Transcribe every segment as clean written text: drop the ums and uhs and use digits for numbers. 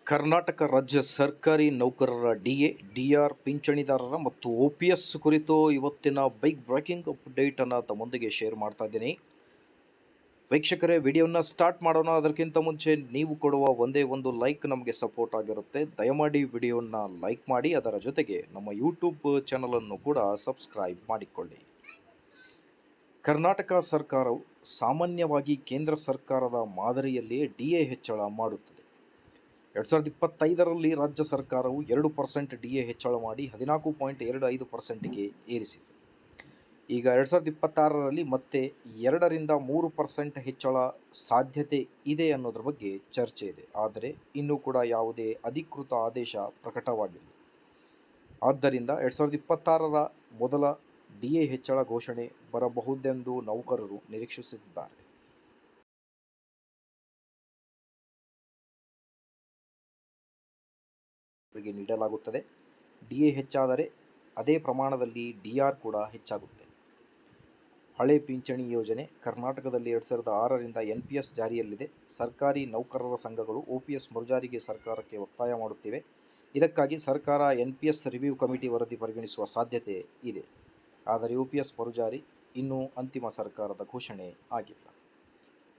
ಕರ್ನಾಟಕ ರಾಜ್ಯ ಸರ್ಕಾರಿ ನೌಕರರ ಡಿಎ, ಡಿಆರ್ ಪಿಂಚಣಿದಾರರ ಮತ್ತು OPS ಕುರಿತು ಇವತ್ತಿನ ಬಿಗ್ ಬ್ರೇಕಿಂಗ್ ಅಪ್ಡೇಟನ್ನು ತಮ್ಮೊಂದಿಗೆ ಶೇರ್ ಮಾಡ್ತಾ ಇದ್ದೀನಿ. ವೀಕ್ಷಕರೇ, ವಿಡಿಯೋನ ಸ್ಟಾರ್ಟ್ ಮಾಡೋಣ. ಅದಕ್ಕಿಂತ ಮುಂಚೆ ನೀವು ಕೊಡುವ ಒಂದೇ ಒಂದು ಲೈಕ್ ನಮಗೆ ಸಪೋರ್ಟ್ ಆಗಿರುತ್ತೆ. ದಯಮಾಡಿ ವಿಡಿಯೋನ ಲೈಕ್ ಮಾಡಿ, ಅದರ ಜೊತೆಗೆ ನಮ್ಮ ಯೂಟ್ಯೂಬ್ ಚಾನಲನ್ನು ಕೂಡ ಸಬ್ಸ್ಕ್ರೈಬ್ ಮಾಡಿಕೊಳ್ಳಿ. ಕರ್ನಾಟಕ ಸರ್ಕಾರವು ಸಾಮಾನ್ಯವಾಗಿ ಕೇಂದ್ರ ಸರ್ಕಾರದ ಮಾದರಿಯಲ್ಲಿಯೇ ಡಿಎ ಹೆಚ್ಚಳ ಮಾಡುತ್ತದೆ. 2025ರಲ್ಲಿ ರಾಜ್ಯ ಸರ್ಕಾರವು 2% ಡಿಎ ಹೆಚ್ಚಳ ಮಾಡಿ 14.25%ಗೆ ಏರಿಸಿತು. ಈಗ 2026ರಲ್ಲಿ ಮತ್ತೆ 2ರಿಂದ 3% ಹೆಚ್ಚಳ ಸಾಧ್ಯತೆ ಇದೆ ಅನ್ನೋದ್ರ ಬಗ್ಗೆ ಚರ್ಚೆ ಇದೆ. ಆದರೆ ಇನ್ನೂ ಕೂಡ ಯಾವುದೇ ಅಧಿಕೃತ ಆದೇಶ ಪ್ರಕಟವಾಗಿಲ್ಲ. ಆದ್ದರಿಂದ 2026ರ ಮೊದಲ ಡಿಎ ಹೆಚ್ಚಳ ಘೋಷಣೆ ಬರಬಹುದೆಂದು ನೌಕರರು ನಿರೀಕ್ಷಿಸುತ್ತಿದ್ದಾರೆ. ನೀಡಲಾಗುತ್ತದೆ. ಡಿಎ ಹೆಚ್ಚಾದರೆ ಅದೇ ಪ್ರಮಾಣದಲ್ಲಿ ಡಿಆರ್ ಕೂಡ ಹೆಚ್ಚಾಗುತ್ತೆ. ಹಳೆ ಪಿಂಚಣಿ ಯೋಜನೆ ಕರ್ನಾಟಕದಲ್ಲಿ 2006ರಿಂದ NPS ಜಾರಿಯಲ್ಲಿದೆ. ಸರ್ಕಾರಿ ನೌಕರರ ಸಂಘಗಳು OPS ಮರುಜಾರಿಗೆ ಸರ್ಕಾರಕ್ಕೆ ಒತ್ತಾಯ ಮಾಡುತ್ತಿವೆ. ಇದಕ್ಕಾಗಿ ಸರ್ಕಾರ NPS ರಿವ್ಯೂ ಕಮಿಟಿ ವರದಿ ಪರಿಗಣಿಸುವ ಸಾಧ್ಯತೆ ಇದೆ. ಆದರೆ OPS ಮರುಜಾರಿ ಇನ್ನೂ ಅಂತಿಮ ಸರ್ಕಾರದ ಘೋಷಣೆ ಆಗಿಲ್ಲ.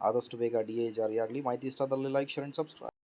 ಆದಷ್ಟು ಬೇಗ ಡಿಎ ಜಾರಿಯಾಗಲಿ. ಮಾಹಿತಿ ಇಷ್ಟದಲ್ಲಿ ಲೈಕ್, ಶೇರ್ ಆ್ಯಂಡ್ ಸಬ್ಸ್ಕ್ರೈಬ್.